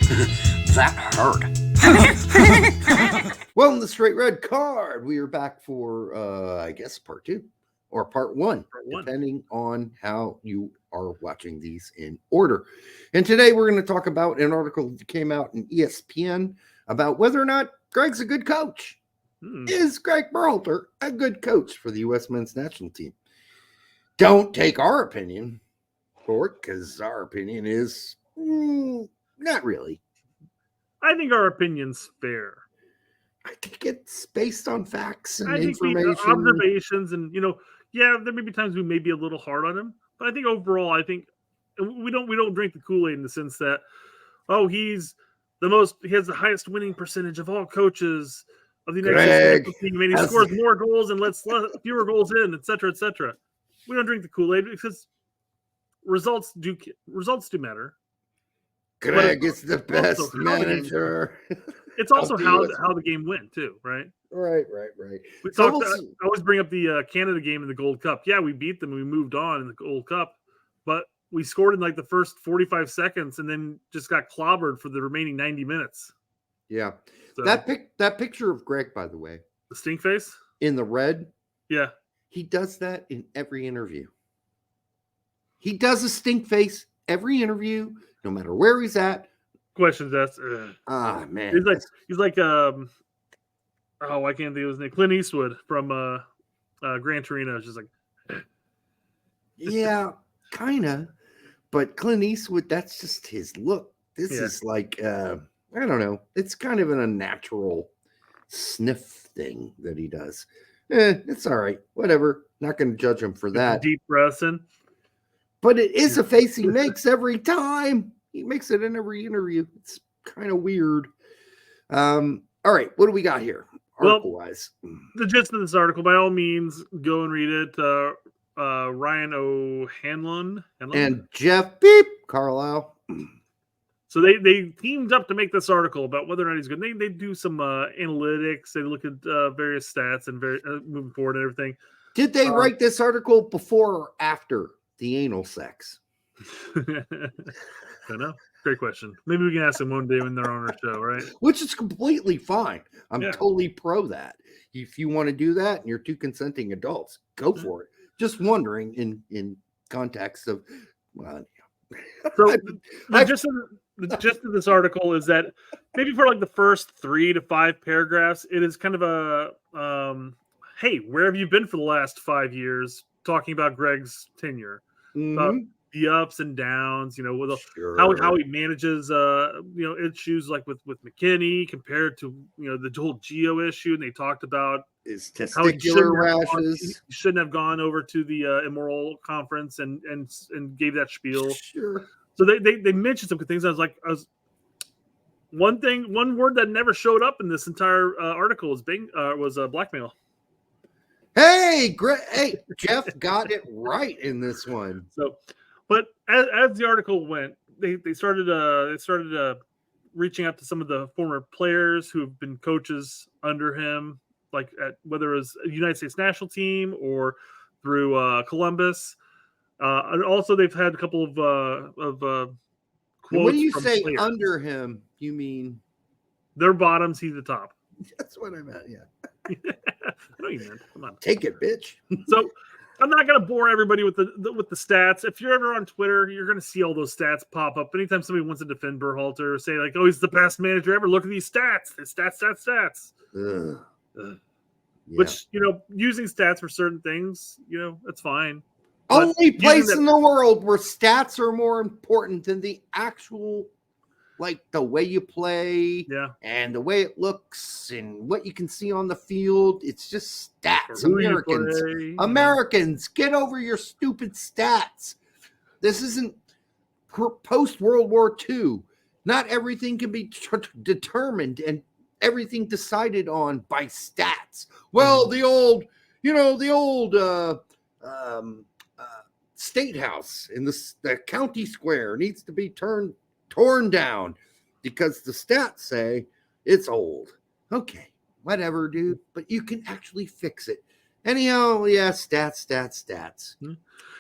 That hurt. Welcome to Straight Red Card. We are back for, I guess, part 2 or part 1, depending on how you are watching these in order. And today we're going to talk about an article that came out in ESPN about whether or not Gregg's a good coach. Is Gregg Berhalter a good coach for the U.S. men's national team? Don't take our opinion for it, because our opinion is not really. I think our opinion's fair. I think it's based on facts and information. Observations, and there may be times we may be a little hard on him, but I think overall, we don't drink the Kool-Aid in the sense that, he has the highest winning percentage of all coaches of the United States national team, and he scores more goals and lets fewer goals in, etc., etc. We don't drink the Kool-Aid because results do matter. Gregg is the best manager. It's also how the game went too, right? Right. I always bring up the Canada game in the Gold Cup. Yeah, we beat them. We moved on in the Gold Cup, but we scored in like the first 45 seconds and then just got clobbered for the remaining 90 minutes. Yeah. So, that picture of Gregg, by the way, the stink face in the red. Yeah. He does that in every interview. He does a stink face every interview, no matter where he's at. Questions asked. Man. He's like I can't think of his name. Clint Eastwood from Gran Torino. It's just like yeah, kinda. But Clint Eastwood, that's just his look. This is like I don't know. It's kind of an unnatural sniff thing that he does. It's all right. Whatever. Not going to judge him for that. Deep breaths in. But it is a face he makes every time. He makes it in every interview. It's kind of weird. All right. What do we got here? Article-wise. The gist of this article, by all means, go and read it. Ryan O'Hanlon. And Jeff Carlisle. So they teamed up to make this article about whether or not he's good. They do some analytics. They look at various stats and moving forward and everything. Did they write this article before or after the anal sex? I don't know. Great question. Maybe we can ask them one day when they're on our show, right? Which is completely fine. I'm totally pro that. If you want to do that and you're two consenting adults, go for it. Just wondering in context of, so the gist of this article is that maybe for like the first 3 to 5 paragraphs, it is kind of a hey, where have you been for the last 5 years? Talking about Gregg's tenure, the ups and downs, how he manages, issues like with McKinney compared to the whole Geo issue, and they talked about his testicular rashes. He shouldn't have gone over to the immoral conference and gave that spiel. Sure. So they mentioned some good things. One word that never showed up in this entire article was blackmail. Hey, Jeff got it right in this one. So, but as the article went, they started reaching out to some of the former players who have been coaches under him, like whether it was a United States national team or through Columbus. And also, they've had a couple of quotes. When you say players. Under him, you mean they're bottoms, he's the top. That's what I meant. Yeah. I know you meant. Come on, take it, bitch. So I'm not going to bore everybody with the stats. If you're ever on Twitter, you're going to see all those stats pop up. Anytime somebody wants to defend Berhalter or say like, "Oh, he's the best manager ever," look at these stats. It's stats. Yeah. Which using stats for certain things, that's fine. Only place in the world where stats are more important than the actual, like the way you play, and the way it looks and what you can see on the field. It's just stats. Americans, get over your stupid stats. This isn't post World War II. Not everything can be determined and everything decided on by stats. Well, the old State House in the county square needs to be torn down because the stats say it's old. Okay, whatever, dude. But you can actually fix it. Anyhow, yeah, stats.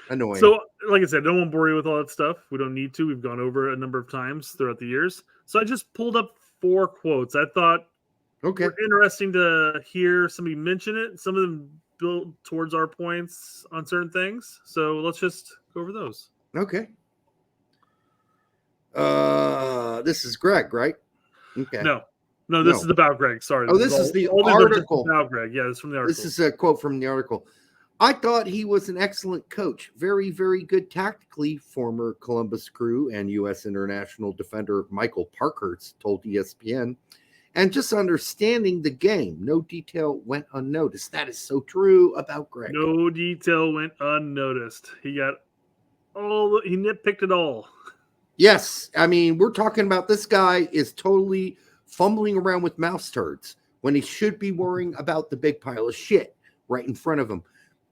Annoying. So, like I said, don't want to bore you with all that stuff. We don't need to. We've gone over it a number of times throughout the years. So I just pulled up 4 quotes. I thought Okay. were interesting to hear somebody mention it. Some of them built towards our points on certain things. So let's just go over those. Okay. This is Gregg, right? Okay. No, this is about Gregg. Sorry. Oh, this is the article. About Gregg. Yeah, this is from the article. This is a quote from the article. I thought he was an excellent coach, very, very good tactically, former Columbus Crew and U.S. international defender Michael Parkhurst told ESPN, and just understanding the game. No detail went unnoticed. That is so true about Gregg. No detail went unnoticed. He nitpicked it all. Yes. I mean, we're talking about this guy is totally fumbling around with mouse turds when he should be worrying about the big pile of shit right in front of him.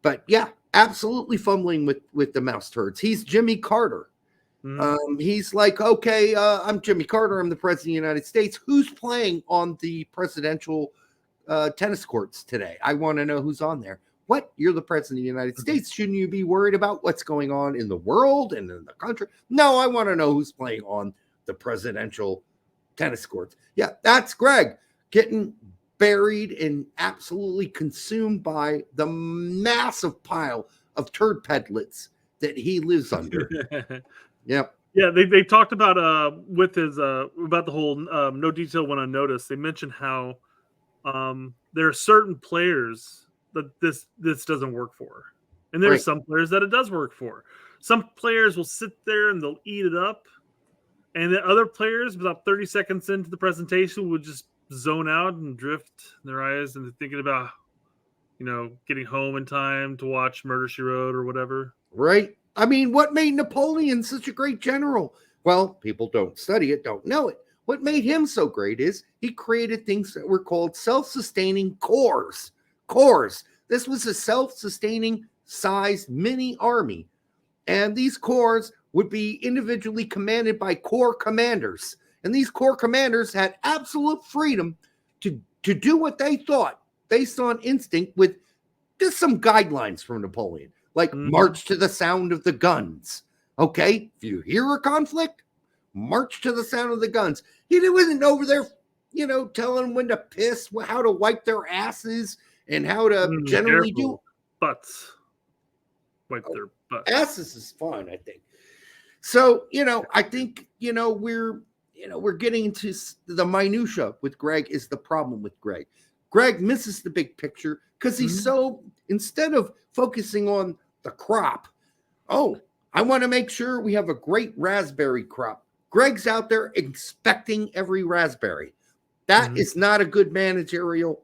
But yeah, absolutely fumbling with the mouse turds. He's Jimmy Carter. He's like, okay, I'm Jimmy Carter. I'm the president of the United States. Who's playing on the presidential tennis courts today? I want to know who's on there. What? You're the president of the United States. Shouldn't you be worried about what's going on in the world and in the country? No, I want to know who's playing on the presidential tennis courts. Yeah, that's Gregg getting buried and absolutely consumed by the massive pile of turd pedlets that he lives under. Yep. Yeah, they talked about with his about the whole no detail went unnoticed. They mentioned how there are certain players that this doesn't work for, and there are some players that it does work for. Some players will sit there and they'll eat it up, and then other players, about 30 seconds into the presentation, will just zone out and drift their eyes and thinking about, getting home in time to watch Murder, She Wrote or whatever. Right. I mean, what made Napoleon such a great general? Well, people don't study it, don't know it. What made him so great is he created things that were called self-sustaining corps. This was a self-sustaining sized mini army. And these corps would be individually commanded by corps commanders. And these corps commanders had absolute freedom to do what they thought based on instinct with just some guidelines from Napoleon, like march to the sound of the guns. Okay, if you hear a conflict, march to the sound of the guns. He wasn't over there, telling them when to piss, how to wipe their asses, and how to generally do butts. Wipe their butts. Asses is fine, I think. So, I think, we're getting into the minutia with Gregg is the problem with Gregg. Gregg misses the big picture because he's instead of focusing on the crop, I want to make sure we have a great raspberry crop. Gregg's out there inspecting every raspberry. That is not a good managerial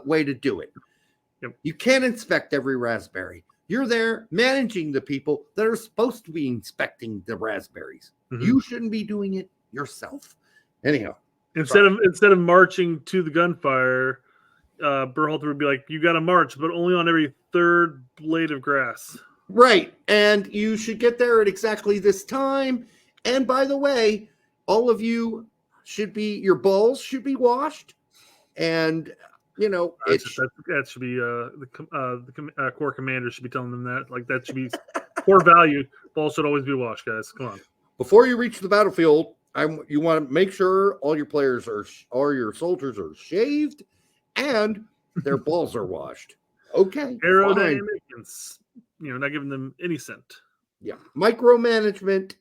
way to do it. Yep. You can't inspect every raspberry. You're there managing the people that are supposed to be inspecting the raspberries. You shouldn't be doing it yourself. Anyhow, instead of marching to the gunfire, Berhalter would be like, "You got to march, but only on every third blade of grass." Right, and you should get there at exactly this time. And by the way, all of you your balls should be washed, and that should be the corps commander should be telling them that. Like that should be core value. Balls should always be washed, guys. Come on. Before you reach the battlefield, you want to make sure all your players all your soldiers are shaved and their balls are washed. Okay. Aerodynamic and not giving them any scent. Yeah. Micromanagement.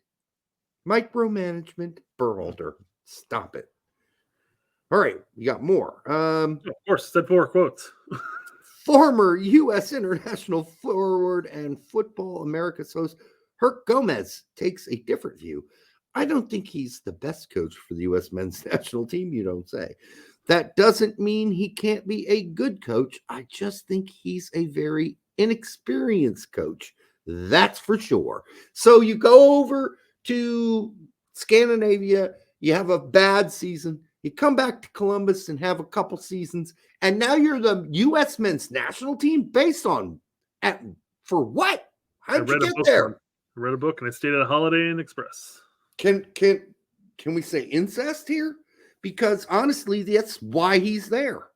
Berhalter. Stop it. All right, you got more. Of course, said 4 quotes. Former U.S. international forward and Football America's host Herc Gomez takes a different view. I don't think he's the best coach for the U.S. men's national team, you don't say. That doesn't mean he can't be a good coach. I just think he's a very inexperienced coach. That's for sure. So you go over to Scandinavia, you have a bad season. You come back to Columbus and have a couple seasons, and now you're the U.S. men's national team based on for what? How'd you get there? I read a book and I stayed at a Holiday Inn Express. Can we say incest here? Because honestly, that's why he's there.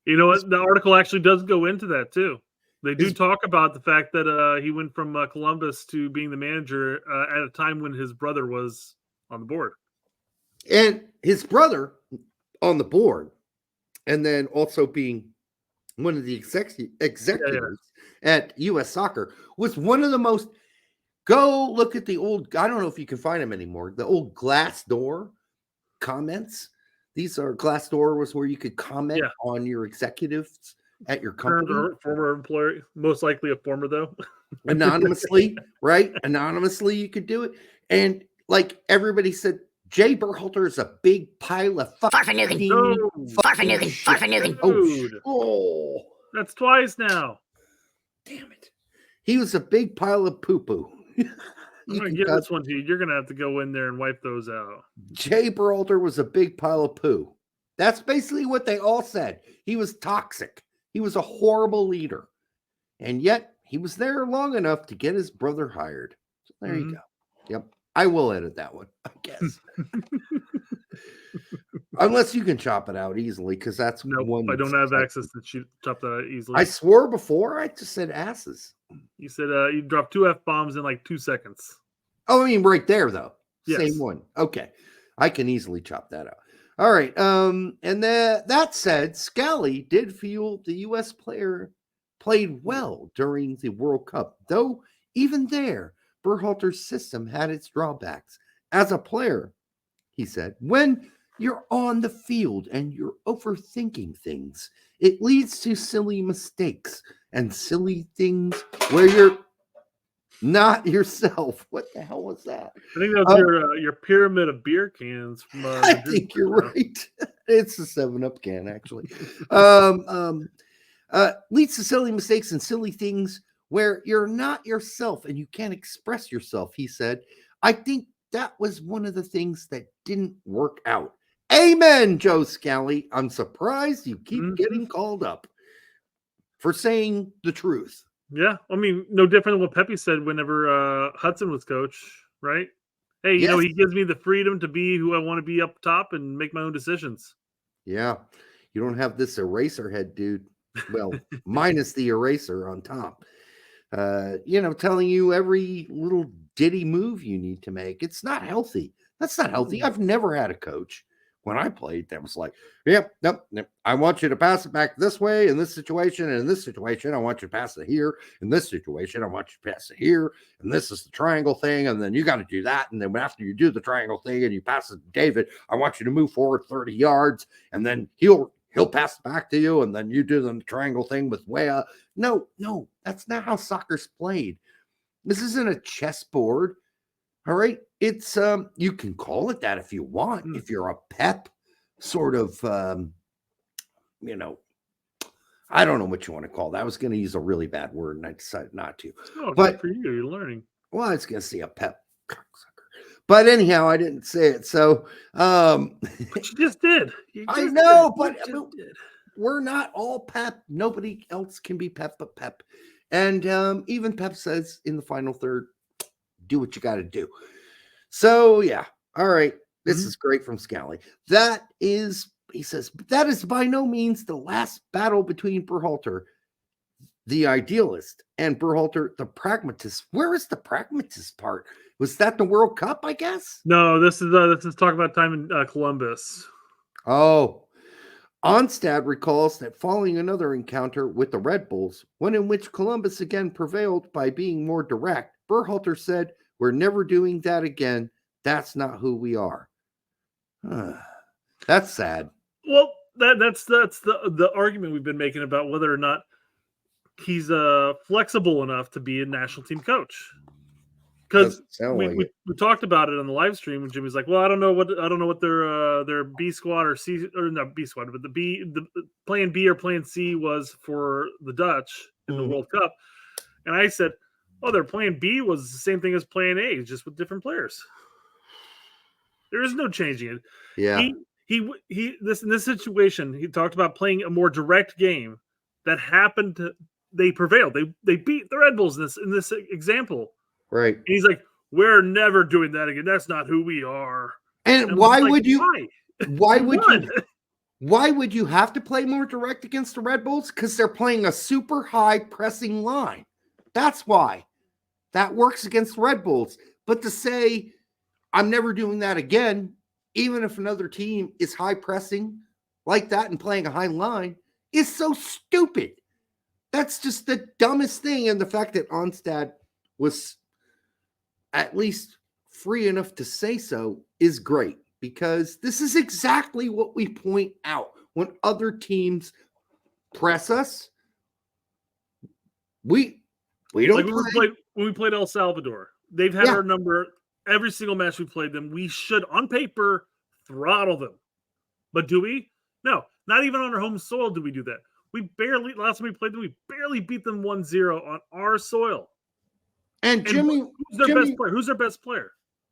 You know what? The article actually does go into that too. They do talk about the fact that he went from Columbus to being the manager at a time when his brother was on the board. And his brother on the board, and then also being one of the executives at U.S. Soccer, was one of the most. Go look at the old. I don't know if you can find them anymore. The old Glassdoor comments. These are Glassdoor was where you could comment on your executives at your company. Former employer, most likely a former though. Anonymously, right? Anonymously, you could do it, and like everybody said. Jay Berhalter is a big pile of Farfanugan. Oh, that's twice now. Damn it. He was a big pile of poo-poo. I'm going to give this one to you. You're going to have to go in there and wipe those out. Jay Berhalter was a big pile of poo. That's basically what they all said. He was toxic. He was a horrible leader. And yet, he was there long enough to get his brother hired. So there you go. Yep. I will edit that one, I guess. Unless you can chop it out easily, because that's one. I don't have access to chop that out easily. I swore before I just said asses. You said you dropped 2 F-bombs in like 2 seconds. Oh, I mean right there though. Yes. Same one. Okay. I can easily chop that out. All right. And that said, Scally did feel the US player played well during the World Cup, though even there, Berhalter's system had its drawbacks. As a player, he said, when you're on the field and you're overthinking things, it leads to silly mistakes and silly things where you're not yourself. What the hell was that? I think that's your pyramid of beer cans. From, I think you're right. It's a 7-Up can, actually. Leads to silly mistakes and silly things where you're not yourself and you can't express yourself, he said. I think that was one of the things that didn't work out. Amen, Joe Scally. I'm surprised you keep getting called up for saying the truth. Yeah, I mean, no different than what Pepe said whenever Hudson was coach, right? Hey, you know, he gives me the freedom to be who I want to be up top and make my own decisions. Yeah, you don't have this eraser head, dude. Well, minus the eraser on top. Telling you every little ditty move you need to make. It's not healthy. That's not healthy. I've never had a coach when I played that was like, yep. I want you to pass it back this way in this situation. And in this situation, I want you to pass it here. In this situation, I want you to pass it here. And this is the triangle thing. And then you got to do that. And then after you do the triangle thing and you pass it to David, I want you to move forward 30 yards. And then he'll pass it back to you. And then you do the triangle thing with Wea. No, that's not how soccer's played. This isn't a chessboard. All right. It's you can call it that if you want, if you're a pep sort of I don't know what you want to call that. I was going to use a really bad word and I decided not to. Oh, but for you, you're learning. Well, I was going to say a pep cocksucker. But anyhow, I didn't say it. So but you just did. I know, but we're not all pep. Nobody else can be pep but pep. And even Pep says in the final third, do what you got to do. So, yeah. All right. This is great from Scally. He says, that is by no means the last battle between Berhalter, the idealist, and Berhalter, the pragmatist. Where is the pragmatist part? Was that the World Cup, I guess? No, this is talk about time in Columbus. Oh. Onstad recalls that following another encounter with the Red Bulls, one in which Columbus again prevailed by being more direct, Berhalter said, we're never doing that again. That's not who we are. That's sad. Well, that's the argument we've been making about whether or not he's flexible enough to be a national team coach. Because we talked about it on the live stream when Jimmy's like, well, I don't know what their B squad or C or not B squad, but the plan B or plan C was for the Dutch in the World Cup. And I said, oh, their plan B was the same thing as plan A, just with different players. There is no changing it. Yeah. In this situation, he talked about playing a more direct game that happened they prevailed. They beat the Red Bulls in this example. Right. And he's like, we're never doing that again. That's not who we are. And why would you? Why would you? Why would you have to play more direct against the Red Bulls? Because they're playing a super high pressing line. That's why. That works against the Red Bulls. But to say, I'm never doing that again, even if another team is high pressing like that and playing a high line, is so stupid. That's just the dumbest thing. And the fact that Onstad was at least free enough to say so is great, because this is exactly what we point out. When other teams press us, we don't like when we played El Salvador. They've had our number every single match we played them. We should, on paper, throttle them. But do we? No, not even on our home soil do we do that. Last time we played them, we barely beat them 1-0 on our soil. And Jimmy, best player? Who's their best player?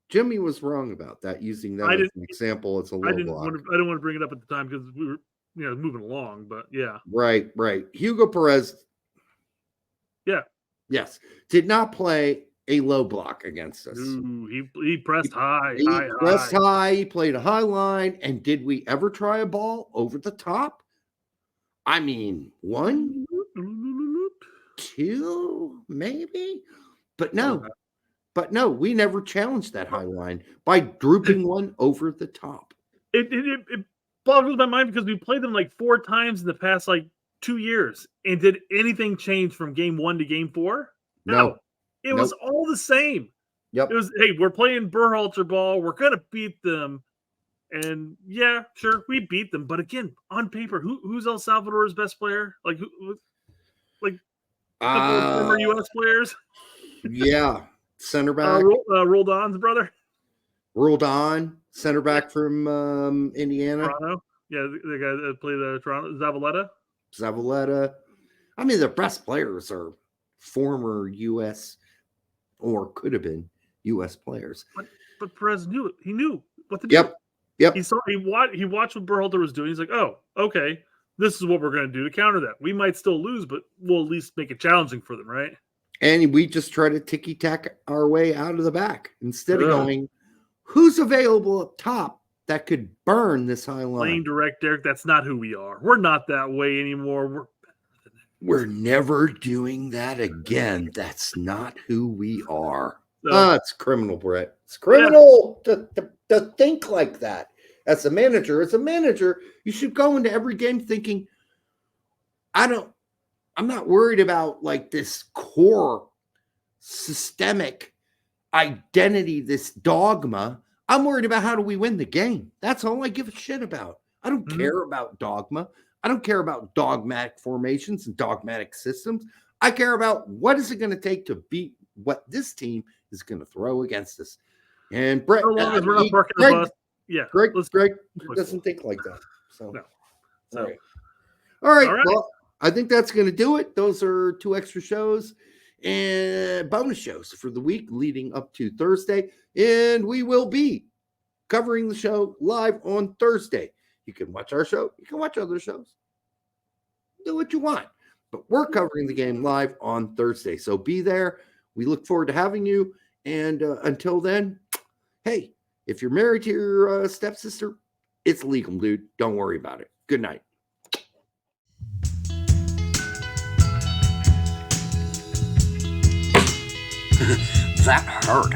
Jimmy was wrong about that, using that as an example. It's a low block. I didn't want to bring it up at the time because we were moving along, but yeah. Right. Hugo Perez. Yeah. Yes. Did not play a low block against us. Ooh, he pressed high. He played a high line. And did we ever try a ball over the top? I mean, 1, 2, maybe. But no, we never challenged that high line by drooping one over the top. It boggles my mind because we played them like 4 times in the past 2 years. And did anything change from game 1 to game 4? No. It was all the same. Yep. It was, hey, we're playing Berhalter ball. We're going to beat them. And yeah, sure, we beat them. But again, on paper, who's El Salvador's best player? Former U.S. players? Yeah. Center back. Roldan's brother. Roldan, center back from Indiana. Toronto. Yeah, the guy that played Toronto. Zavaleta. I mean, the best players are former U.S. or could have been U.S. players. But Perez knew it. He knew what to do. Yep. He watched what Berhalter was doing. He's like, oh, okay, this is what we're going to do to counter that. We might still lose, but we'll at least make it challenging for them, right? And we just try to ticky-tack our way out of the back instead of going, who's available up top that could burn this high line? Playing direct, Derek, that's not who we are. We're not that way anymore. We're never doing that again. That's not who we are. It's criminal, Brett. It's criminal to think like that. As a manager, you should go into every game thinking, I'm not worried about this core systemic identity, this dogma. I'm worried about how do we win the game. That's all I give a shit about. I don't care about dogma. I don't care about dogmatic formations and dogmatic systems. I care about what is it going to take to beat what this team is going to throw against us. And Brett, we're not parking the bus. Yeah, Greg doesn't think like that. So, no. All right. Well, I think that's going to do it. Those are 2 extra shows and bonus shows for the week leading up to Thursday. And we will be covering the show live on Thursday. You can watch our show. You can watch other shows. Do what you want. But we're covering the game live on Thursday. So be there. We look forward to having you. And until then, hey, if you're married to your stepsister, it's legal, dude. Don't worry about it. Good night. That hurt.